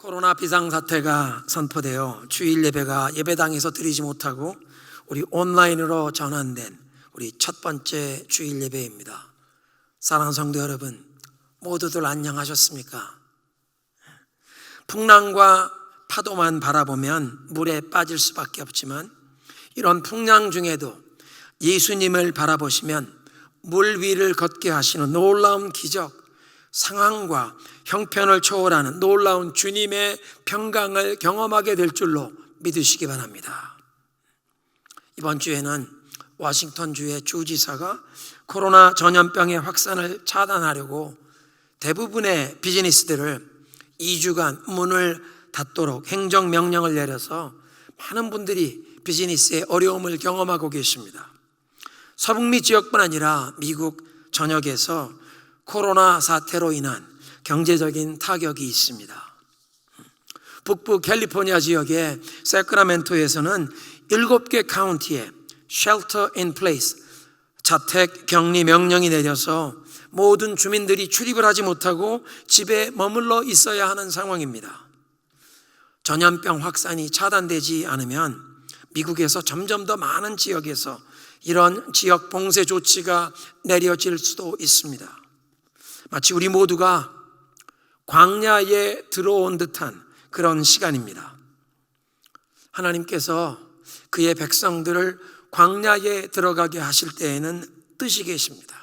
코로나 비상사태가 선포되어 주일 예배가 예배당에서 드리지 못하고 우리 온라인으로 전환된 우리 첫 번째 주일 예배입니다. 사랑하는 성도 여러분, 모두들 안녕하셨습니까? 풍랑과 파도만 바라보면 물에 빠질 수밖에 없지만 이런 풍랑 중에도 예수님을 바라보시면 물 위를 걷게 하시는 놀라운 기적, 상황과 형편을 초월하는 놀라운 주님의 평강을 경험하게 될 줄로 믿으시기 바랍니다. 이번 주에는 워싱턴주의 주지사가 코로나 전염병의 확산을 차단하려고 대부분의 비즈니스들을 2주간 문을 닫도록 행정명령을 내려서 많은 분들이 비즈니스의 어려움을 경험하고 계십니다. 서북미 지역뿐 아니라 미국 전역에서 코로나 사태로 인한 경제적인 타격이 있습니다. 북부 캘리포니아 지역의 세크라멘토에서는 7개 카운티에 쉘터 인 플레이스, 자택 격리 명령이 내려서 모든 주민들이 출입을 하지 못하고 집에 머물러 있어야 하는 상황입니다. 전염병 확산이 차단되지 않으면 미국에서 점점 더 많은 지역에서 이런 지역 봉쇄 조치가 내려질 수도 있습니다. 마치 우리 모두가 광야에 들어온 듯한 그런 시간입니다. 하나님께서 그의 백성들을 광야에 들어가게 하실 때에는 뜻이 계십니다.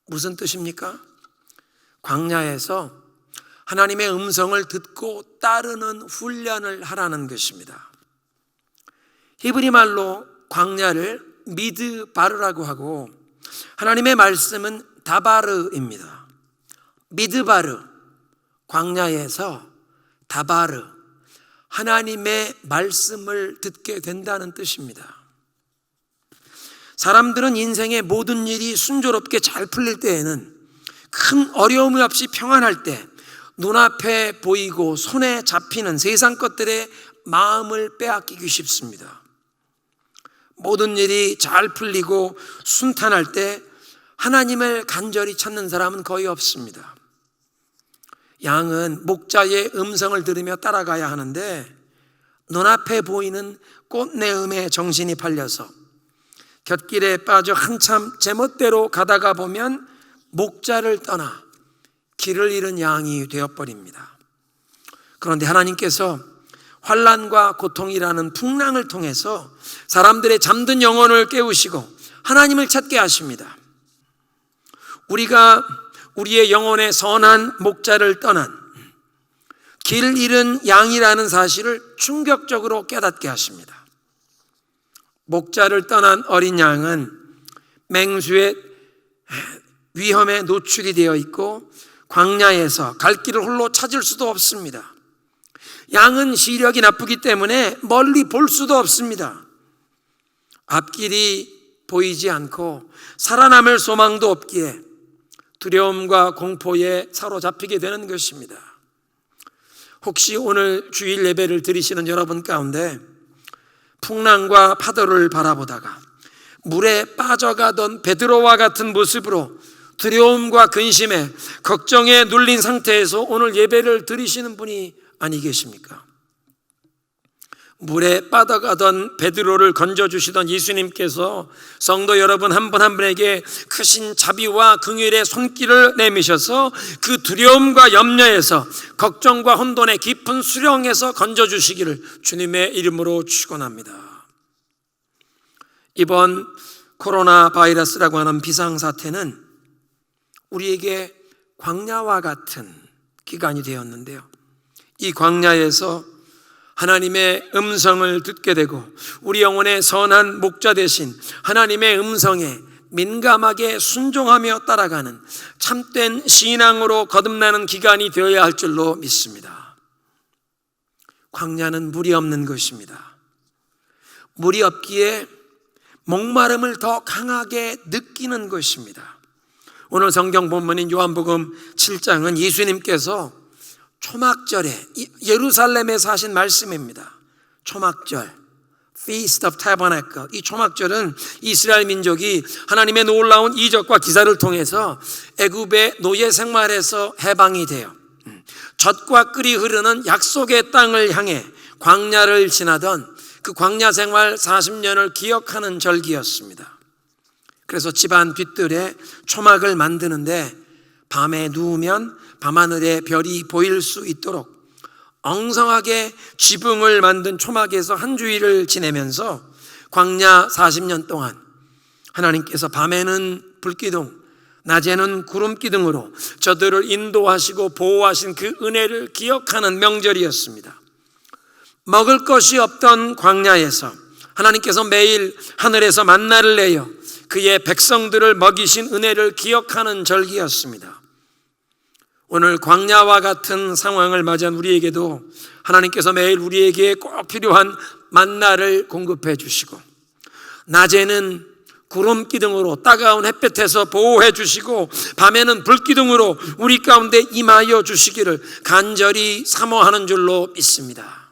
무슨 뜻입니까? 광야에서 하나님의 음성을 듣고 따르는 훈련을 하라는 것입니다. 히브리 말로 광야를 미드바르라고 하고 하나님의 말씀은 다바르입니다. 미드바르, 광야에서 다바르, 하나님의 말씀을 듣게 된다는 뜻입니다. 사람들은 인생의 모든 일이 순조롭게 잘 풀릴 때에는, 큰 어려움 없이 평안할 때 눈앞에 보이고 손에 잡히는 세상 것들에 마음을 빼앗기기 쉽습니다. 모든 일이 잘 풀리고 순탄할 때 하나님을 간절히 찾는 사람은 거의 없습니다. 양은 목자의 음성을 들으며 따라가야 하는데 눈앞에 보이는 꽃내음에 정신이 팔려서 곁길에 빠져 한참 제멋대로 가다가 보면 목자를 떠나 길을 잃은 양이 되어버립니다. 그런데 하나님께서 환난과 고통이라는 풍랑을 통해서 사람들의 잠든 영혼을 깨우시고 하나님을 찾게 하십니다. 우리가 우리의 영혼의 선한 목자를 떠난 길 잃은 양이라는 사실을 충격적으로 깨닫게 하십니다. 목자를 떠난 어린 양은 맹수의 위험에 노출이 되어 있고 광야에서 갈 길을 홀로 찾을 수도 없습니다. 양은 시력이 나쁘기 때문에 멀리 볼 수도 없습니다. 앞길이 보이지 않고 살아남을 소망도 없기에 두려움과 공포에 사로잡히게 되는 것입니다. 혹시 오늘 주일 예배를 드리시는 여러분 가운데 풍랑과 파도를 바라보다가 물에 빠져가던 베드로와 같은 모습으로 두려움과 근심에 걱정에 눌린 상태에서 오늘 예배를 드리시는 분이 아니 계십니까? 물에 빠져가던 베드로를 건져주시던 예수님께서 성도 여러분 한 분 한 분에게 크신 자비와 긍휼의 손길을 내미셔서 그 두려움과 염려에서 걱정과 혼돈의 깊은 수렁에서 건져주시기를 주님의 이름으로 축원합니다. 이번 코로나 바이러스라고 하는 비상사태는 우리에게 광야와 같은 기간이 되었는데요, 이 광야에서 하나님의 음성을 듣게 되고 우리 영혼의 선한 목자 되신 하나님의 음성에 민감하게 순종하며 따라가는 참된 신앙으로 거듭나는 기간이 되어야 할 줄로 믿습니다. 광야는 물이 없는 것입니다. 물이 없기에 목마름을 더 강하게 느끼는 것입니다. 오늘 성경 본문인 요한복음 7장은 예수님께서 초막절에 예루살렘에서 하신 말씀입니다. 초막절, Feast of Tabernacle. 이 초막절은 이스라엘 민족이 하나님의 놀라운 이적과 기사를 통해서 애굽의 노예 생활에서 해방이 돼요. 젖과 꿀이 흐르는 약속의 땅을 향해 광야를 지나던 그 광야 생활 40년을 기억하는 절기였습니다. 그래서 집안 뒤뜰에 초막을 만드는데 밤에 누우면 밤하늘에 별이 보일 수 있도록 엉성하게 지붕을 만든 초막에서 한 주일을 지내면서 광야 40년 동안 하나님께서 밤에는 불기둥, 낮에는 구름기둥으로 저들을 인도하시고 보호하신 그 은혜를 기억하는 명절이었습니다. 먹을 것이 없던 광야에서 하나님께서 매일 하늘에서 만나를 내어 그의 백성들을 먹이신 은혜를 기억하는 절기였습니다. 오늘 광야와 같은 상황을 맞이한 우리에게도 하나님께서 매일 우리에게 꼭 필요한 만나를 공급해 주시고 낮에는 구름기둥으로 따가운 햇볕에서 보호해 주시고 밤에는 불기둥으로 우리 가운데 임하여 주시기를 간절히 사모하는 줄로 믿습니다.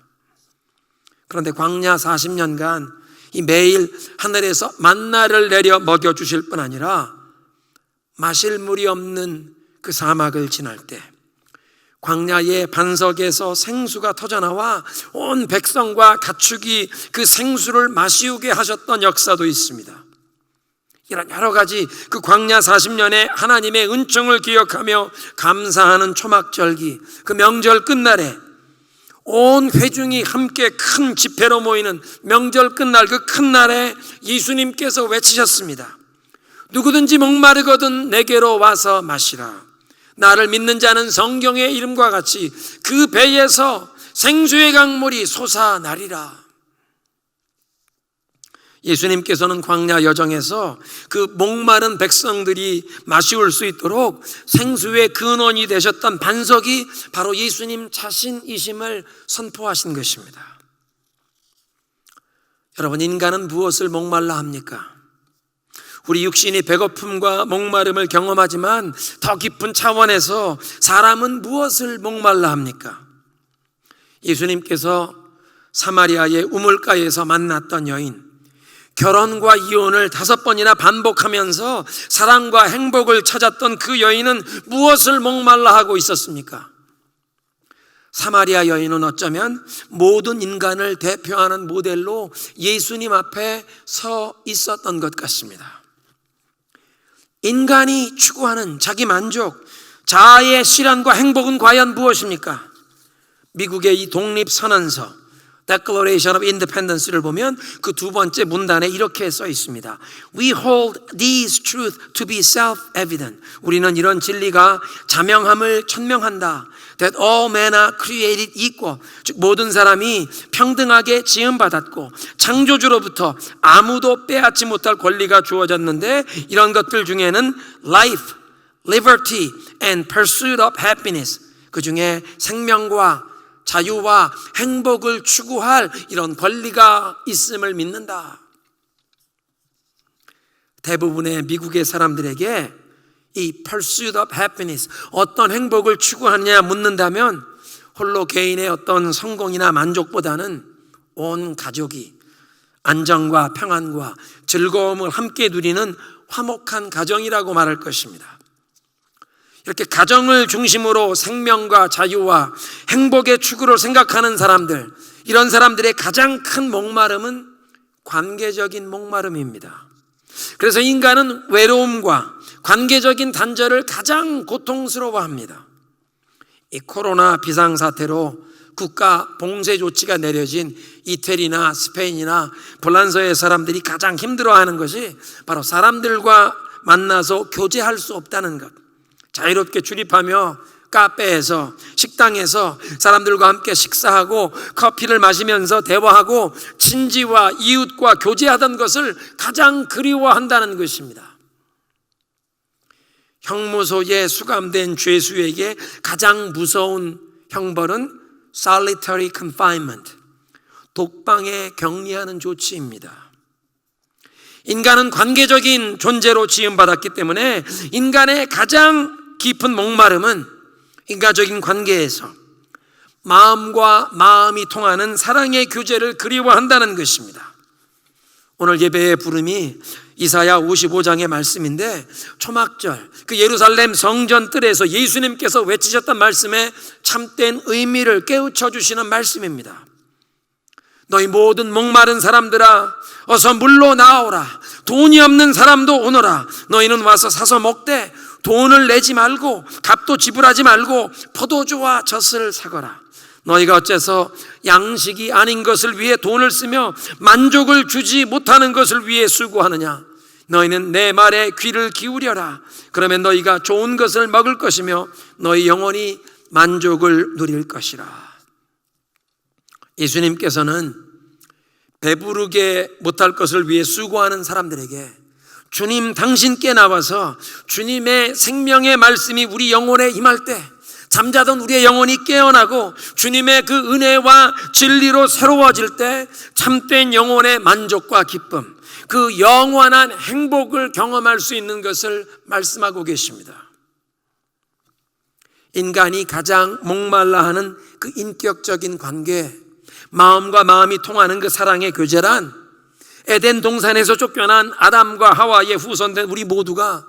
그런데 광야 40년간 이 매일 하늘에서 만나를 내려 먹여주실 뿐 아니라 마실 물이 없는 그 사막을 지날 때 광야의 반석에서 생수가 터져나와 온 백성과 가축이 그 생수를 마시우게 하셨던 역사도 있습니다. 이런 여러 가지 그 광야 40년의 하나님의 은총을 기억하며 감사하는 초막절기, 그 명절 끝날에 온 회중이 함께 큰 집회로 모이는 명절 끝날 그 큰 날에 예수님께서 외치셨습니다. 누구든지 목마르거든 내게로 와서 마시라. 나를 믿는 자는 성경의 이름과 같이 그 배에서 생수의 강물이 솟아나리라. 예수님께서는 광야 여정에서 그 목마른 백성들이 마시울 수 있도록 생수의 근원이 되셨던 반석이 바로 예수님 자신이심을 선포하신 것입니다. 여러분, 인간은 무엇을 목말라 합니까? 우리 육신이 배고픔과 목마름을 경험하지만 더 깊은 차원에서 사람은 무엇을 목말라 합니까? 예수님께서 사마리아의 우물가에서 만났던 여인, 결혼과 이혼을 5번이나 반복하면서 사랑과 행복을 찾았던 그 여인은 무엇을 목말라 하고 있었습니까? 사마리아 여인은 어쩌면 모든 인간을 대표하는 모델로 예수님 앞에 서 있었던 것 같습니다. 인간이 추구하는 자기 만족, 자아의 실현과 행복은 과연 무엇입니까? 미국의 이 독립선언서 Declaration of Independence를 보면 그 두 번째 문단에 이렇게 써 있습니다. We hold these truths to be self-evident. 우리는 이런 진리가 자명함을 천명한다. That all men are created equal. 즉 모든 사람이 평등하게 지음받았고 창조주로부터 아무도 빼앗지 못할 권리가 주어졌는데 이런 것들 중에는 life, liberty and pursuit of happiness. 그 중에 생명과 자유와 행복을 추구할 이런 권리가 있음을 믿는다. 대부분의 미국의 사람들에게 이 pursuit of happiness, 어떤 행복을 추구하느냐 묻는다면 홀로 개인의 어떤 성공이나 만족보다는 온 가족이 안정과 평안과 즐거움을 함께 누리는 화목한 가정이라고 말할 것입니다. 이렇게 가정을 중심으로 생명과 자유와 행복의 추구를 생각하는 사람들, 이런 사람들의 가장 큰 목마름은 관계적인 목마름입니다. 그래서 인간은 외로움과 관계적인 단절을 가장 고통스러워합니다. 이 코로나 비상사태로 국가 봉쇄 조치가 내려진 이태리나 스페인이나 폴란드의 사람들이 가장 힘들어하는 것이 바로 사람들과 만나서 교제할 수 없다는 것. 자유롭게 출입하며 카페에서 식당에서 사람들과 함께 식사하고 커피를 마시면서 대화하고 친지와 이웃과 교제하던 것을 가장 그리워한다는 것입니다. 형무소에 수감된 죄수에게 가장 무서운 형벌은 solitary confinement, 독방에 격리하는 조치입니다. 인간은 관계적인 존재로 지음받았기 때문에 인간의 가장 깊은 목마름은 인간적인 관계에서 마음과 마음이 통하는 사랑의 교제를 그리워한다는 것입니다. 오늘 예배의 부름이 이사야 55장의 말씀인데 초막절 그 예루살렘 성전 뜰에서 예수님께서 외치셨던 말씀에 참된 의미를 깨우쳐 주시는 말씀입니다. 너희 모든 목마른 사람들아 어서 물로 나오라. 돈이 없는 사람도 오너라. 너희는 와서 사서 먹되 돈을 내지 말고 값도 지불하지 말고 포도주와 젖을 사거라. 너희가 어째서 양식이 아닌 것을 위해 돈을 쓰며 만족을 주지 못하는 것을 위해 수고하느냐. 너희는 내 말에 귀를 기울여라. 그러면 너희가 좋은 것을 먹을 것이며 너희 영혼이 만족을 누릴 것이라. 예수님께서는 배부르게 못할 것을 위해 수고하는 사람들에게 주님 당신께 나와서 주님의 생명의 말씀이 우리 영혼에 임할 때 잠자던 우리의 영혼이 깨어나고 주님의 그 은혜와 진리로 새로워질 때 참된 영혼의 만족과 기쁨, 그 영원한 행복을 경험할 수 있는 것을 말씀하고 계십니다. 인간이 가장 목말라 하는 그 인격적인 관계, 마음과 마음이 통하는 그 사랑의 교제란 에덴 동산에서 쫓겨난 아담과 하와의 후손된 우리 모두가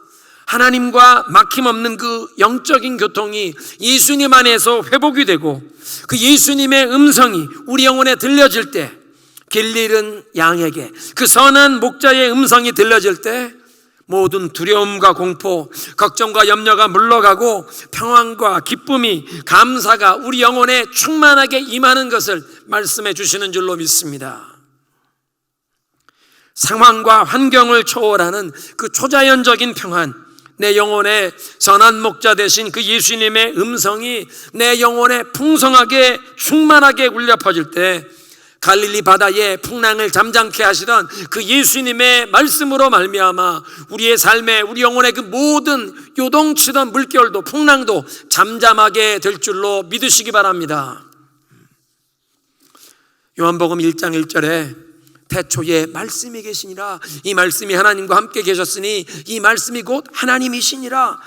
하나님과 막힘없는 그 영적인 교통이 예수님 안에서 회복이 되고 그 예수님의 음성이 우리 영혼에 들려질 때, 길 잃은 양에게 그 선한 목자의 음성이 들려질 때 모든 두려움과 공포, 걱정과 염려가 물러가고 평안과 기쁨이, 감사가 우리 영혼에 충만하게 임하는 것을 말씀해 주시는 줄로 믿습니다. 상황과 환경을 초월하는 그 초자연적인 평안, 내 영혼의 선한 목자 되신 그 예수님의 음성이 내 영혼에 풍성하게 충만하게 울려 퍼질 때 갈릴리 바다에 풍랑을 잠잠케 하시던 그 예수님의 말씀으로 말미암아 우리의 삶에 우리 영혼의 그 모든 요동치던 물결도 풍랑도 잠잠하게 될 줄로 믿으시기 바랍니다. 요한복음 1장 1절에 태초에 말씀이 계시니라. 이 말씀이 하나님과 함께 계셨으니 이 말씀이 곧 하나님이시니라.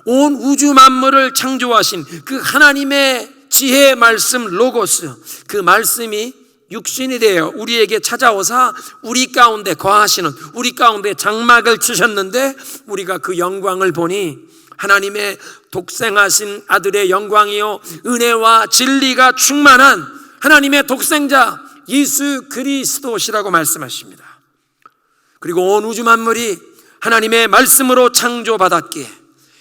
온 우주 만물을 창조하신 그 하나님의 지혜의 말씀 로고스, 그 말씀이 육신이 되어 우리에게 찾아오사 우리 가운데 거하시는, 우리 가운데 장막을 치셨는데 우리가 그 영광을 보니 하나님의 독생하신 아들의 영광이요 은혜와 진리가 충만한 하나님의 독생자 예수 그리스도시라고 말씀하십니다. 그리고 온 우주 만물이 하나님의 말씀으로 창조받았기에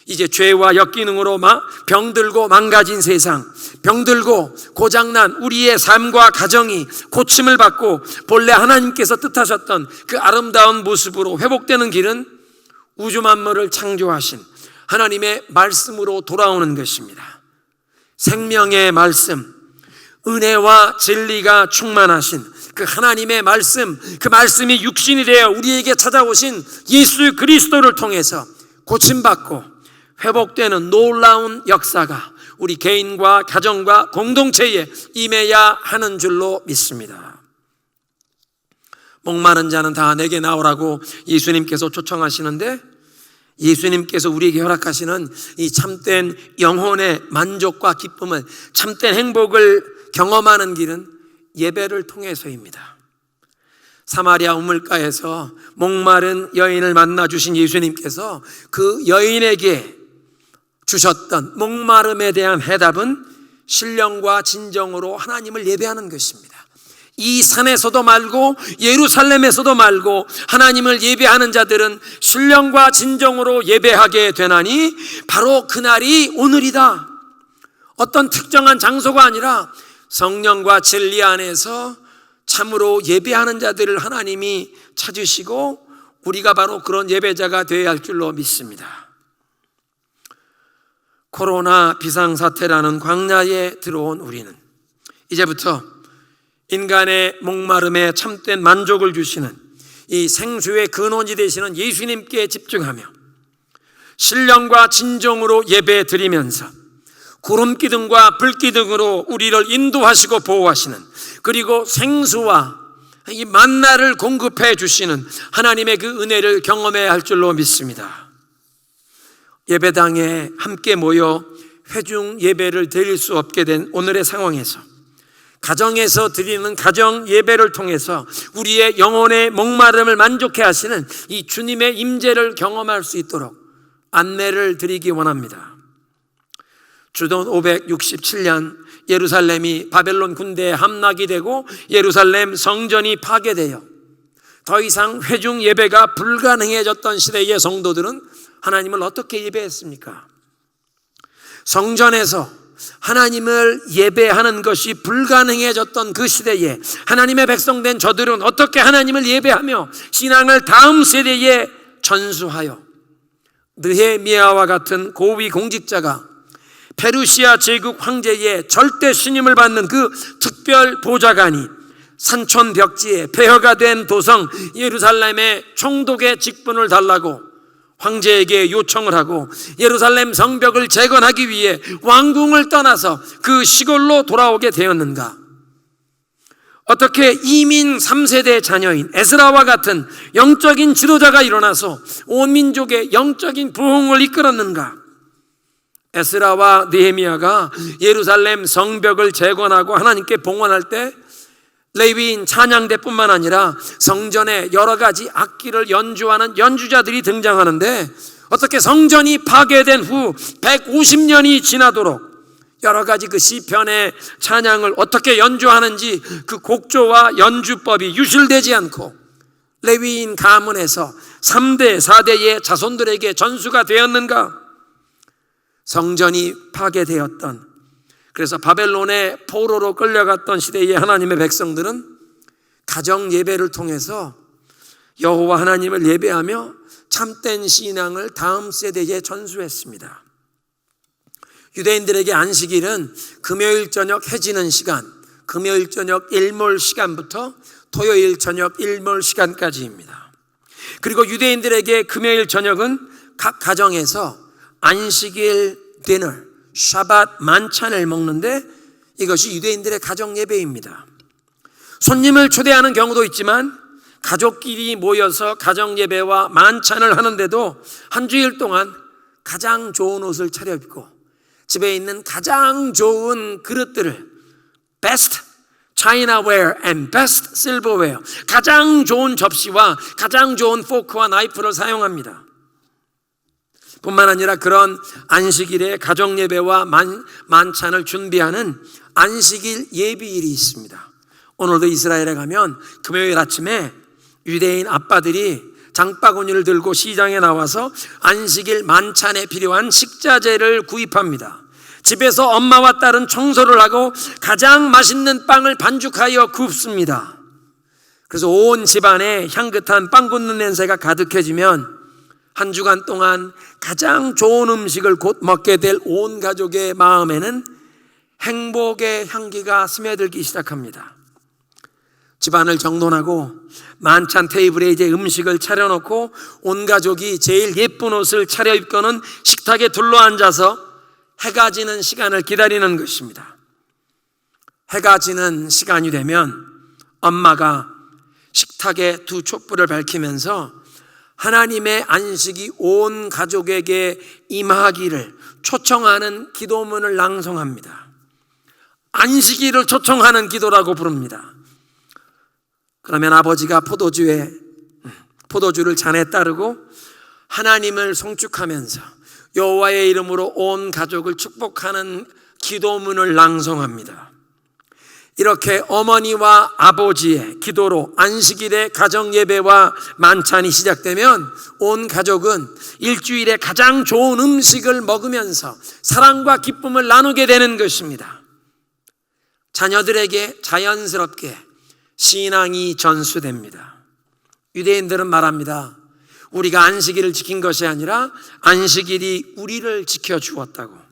이제 죄와 역기능으로 병들고 망가진 세상, 병들고 고장난 우리의 삶과 가정이 고침을 받고 본래 하나님께서 뜻하셨던 그 아름다운 모습으로 회복되는 길은 우주 만물을 창조하신 하나님의 말씀으로 돌아오는 것입니다. 생명의 말씀, 은혜와 진리가 충만하신 그 하나님의 말씀, 그 말씀이 육신이 되어 우리에게 찾아오신 예수 그리스도를 통해서 고침받고 회복되는 놀라운 역사가 우리 개인과 가정과 공동체에 임해야 하는 줄로 믿습니다. 목마른 자는 다 내게 나오라고 예수님께서 초청하시는데 예수님께서 우리에게 허락하시는 이 참된 영혼의 만족과 기쁨을, 참된 행복을 경험하는 길은 예배를 통해서입니다. 사마리아 우물가에서 목마른 여인을 만나 주신 예수님께서 그 여인에게 주셨던 목마름에 대한 해답은 신령과 진정으로 하나님을 예배하는 것입니다. 이 산에서도 말고 예루살렘에서도 말고 하나님을 예배하는 자들은 신령과 진정으로 예배하게 되나니 바로 그날이 오늘이다. 어떤 특정한 장소가 아니라 성령과 진리 안에서 참으로 예배하는 자들을 하나님이 찾으시고 우리가 바로 그런 예배자가 되어야 할 줄로 믿습니다. 코로나 비상사태라는 광야에 들어온 우리는 이제부터 인간의 목마름에 참된 만족을 주시는 이 생수의 근원이 되시는 예수님께 집중하며 신령과 진정으로 예배 드리면서 구름기둥과 불기둥으로 우리를 인도하시고 보호하시는, 그리고 생수와 이 만나를 공급해 주시는 하나님의 그 은혜를 경험해야 할 줄로 믿습니다. 예배당에 함께 모여 회중 예배를 드릴 수 없게 된 오늘의 상황에서 가정에서 드리는 가정 예배를 통해서 우리의 영혼의 목마름을 만족해 하시는 이 주님의 임재를 경험할 수 있도록 안내를 드리기 원합니다. 주전 567년 예루살렘이 바벨론 군대에 함락이 되고 예루살렘 성전이 파괴되어 더 이상 회중 예배가 불가능해졌던 시대의 성도들은 하나님을 어떻게 예배했습니까? 성전에서 하나님을 예배하는 것이 불가능해졌던 그 시대에 하나님의 백성된 저들은 어떻게 하나님을 예배하며 신앙을 다음 세대에 전수하여 느헤미야와 같은 고위 공직자가 페르시아 제국 황제의 절대 신임을 받는 그 특별 보좌관이 산촌 벽지에 폐허가 된 도성 예루살렘의 총독의 직분을 달라고 황제에게 요청을 하고 예루살렘 성벽을 재건하기 위해 왕궁을 떠나서 그 시골로 돌아오게 되었는가? 어떻게 이민 3세대 자녀인 에스라와 같은 영적인 지도자가 일어나서 온 민족의 영적인 부흥을 이끌었는가? 에스라와 느헤미야가 예루살렘 성벽을 재건하고 하나님께 봉헌할 때 레위인 찬양대뿐만 아니라 성전에 여러 가지 악기를 연주하는 연주자들이 등장하는데 어떻게 성전이 파괴된 후 150년이 지나도록 여러 가지 그 시편의 찬양을 어떻게 연주하는지 그 곡조와 연주법이 유실되지 않고 레위인 가문에서 3대, 4대의 자손들에게 전수가 되었는가? 성전이 파괴되었던, 그래서 바벨론의 포로로 끌려갔던 시대의 하나님의 백성들은 가정 예배를 통해서 여호와 하나님을 예배하며 참된 신앙을 다음 세대에 전수했습니다. 유대인들에게 안식일은 금요일 저녁 해 지는 시간, 금요일 저녁 일몰 시간부터 토요일 저녁 일몰 시간까지입니다. 그리고 유대인들에게 금요일 저녁은 각 가정에서 안식일 디너, 샤밧 만찬을 먹는데 이것이 유대인들의 가정 예배입니다. 손님을 초대하는 경우도 있지만 가족끼리 모여서 가정 예배와 만찬을 하는데도 한 주일 동안 가장 좋은 옷을 차려입고 집에 있는 가장 좋은 그릇들을 best chinaware and best silverware, 가장 좋은 접시와 가장 좋은 포크와 나이프를 사용합니다. 뿐만 아니라 그런 안식일에 가정 예배와 만찬을 준비하는 안식일 예비일이 있습니다. 오늘도 이스라엘에 가면 금요일 아침에 유대인 아빠들이 장바구니를 들고 시장에 나와서 안식일 만찬에 필요한 식자재를 구입합니다. 집에서 엄마와 딸은 청소를 하고 가장 맛있는 빵을 반죽하여 굽습니다. 그래서 온 집안에 향긋한 빵 굽는 냄새가 가득해지면 한 주간 동안 가장 좋은 음식을 곧 먹게 될 온 가족의 마음에는 행복의 향기가 스며들기 시작합니다. 집안을 정돈하고 만찬 테이블에 이제 음식을 차려놓고 온 가족이 제일 예쁜 옷을 차려입고는 식탁에 둘러앉아서 해가 지는 시간을 기다리는 것입니다. 해가 지는 시간이 되면 엄마가 식탁에 두 촛불을 밝히면서 하나님의 안식이 온 가족에게 임하기를 초청하는 기도문을 낭송합니다. 안식일을 초청하는 기도라고 부릅니다. 그러면 아버지가 포도주를 잔에 따르고 하나님을 송축하면서 여호와의 이름으로 온 가족을 축복하는 기도문을 낭송합니다. 이렇게 어머니와 아버지의 기도로 안식일의 가정 예배와 만찬이 시작되면 온 가족은 일주일에 가장 좋은 음식을 먹으면서 사랑과 기쁨을 나누게 되는 것입니다. 자녀들에게 자연스럽게 신앙이 전수됩니다. 유대인들은 말합니다. 우리가 안식일을 지킨 것이 아니라 안식일이 우리를 지켜주었다고.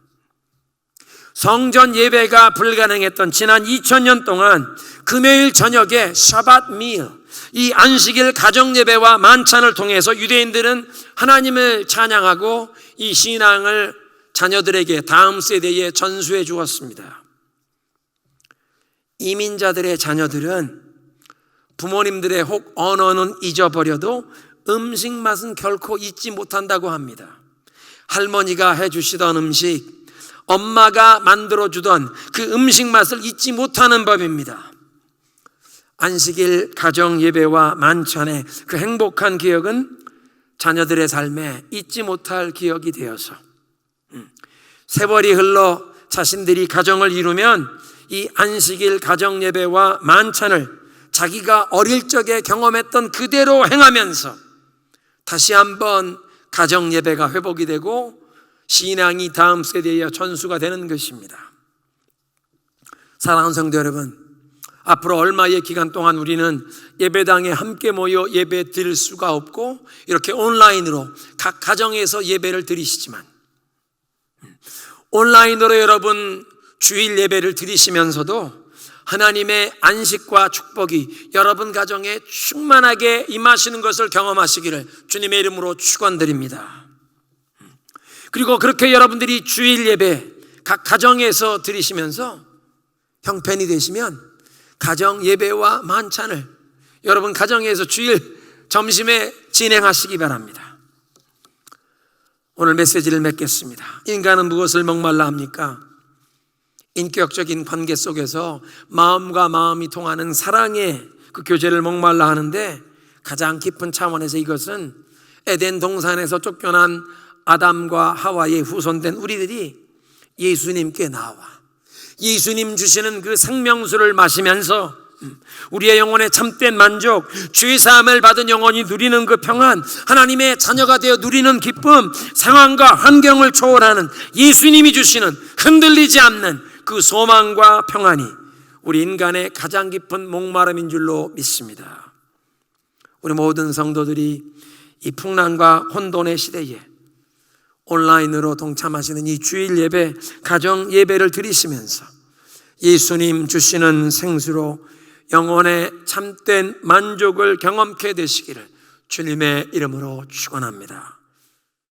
성전 예배가 불가능했던 지난 2000년 동안 금요일 저녁에 샤밧 밀, 이 안식일 가정 예배와 만찬을 통해서 유대인들은 하나님을 찬양하고 이 신앙을 자녀들에게 다음 세대에 전수해 주었습니다. 이민자들의 자녀들은 부모님들의 혹 언어는 잊어버려도 음식 맛은 결코 잊지 못한다고 합니다. 할머니가 해주시던 음식, 엄마가 만들어주던 그 음식 맛을 잊지 못하는 법입니다. 안식일 가정 예배와 만찬의 그 행복한 기억은 자녀들의 삶에 잊지 못할 기억이 되어서 세월이 흘러 자신들이 가정을 이루면 이 안식일 가정 예배와 만찬을 자기가 어릴 적에 경험했던 그대로 행하면서 다시 한번 가정 예배가 회복이 되고 신앙이 다음 세대에 전수가 되는 것입니다. 사랑하는 성도 여러분, 앞으로 얼마의 기간 동안 우리는 예배당에 함께 모여 예배 드릴 수가 없고 이렇게 온라인으로 각 가정에서 예배를 드리시지만 온라인으로 여러분 주일 예배를 드리시면서도 하나님의 안식과 축복이 여러분 가정에 충만하게 임하시는 것을 경험하시기를 주님의 이름으로 축원드립니다. 그리고 그렇게 여러분들이 주일 예배 각 가정에서 드리시면서 형편이 되시면 가정 예배와 만찬을 여러분 가정에서 주일 점심에 진행하시기 바랍니다. 오늘 메시지를 맺겠습니다. 인간은 무엇을 목말라 합니까? 인격적인 관계 속에서 마음과 마음이 통하는 사랑의 그 교제를 목말라 하는데 가장 깊은 차원에서 이것은 에덴 동산에서 쫓겨난 아담과 하와의 후손된 우리들이 예수님께 나와 예수님 주시는 그 생명수를 마시면서 우리의 영혼의 참된 만족, 죄사함을 받은 영혼이 누리는 그 평안, 하나님의 자녀가 되어 누리는 기쁨, 상황과 환경을 초월하는 예수님이 주시는 흔들리지 않는 그 소망과 평안이 우리 인간의 가장 깊은 목마름인 줄로 믿습니다. 우리 모든 성도들이 이 풍랑과 혼돈의 시대에 온라인으로 동참하시는 이 주일 예배, 가정 예배를 드리시면서 예수님 주시는 생수로 영혼의 참된 만족을 경험케 되시기를 주님의 이름으로 축원합니다.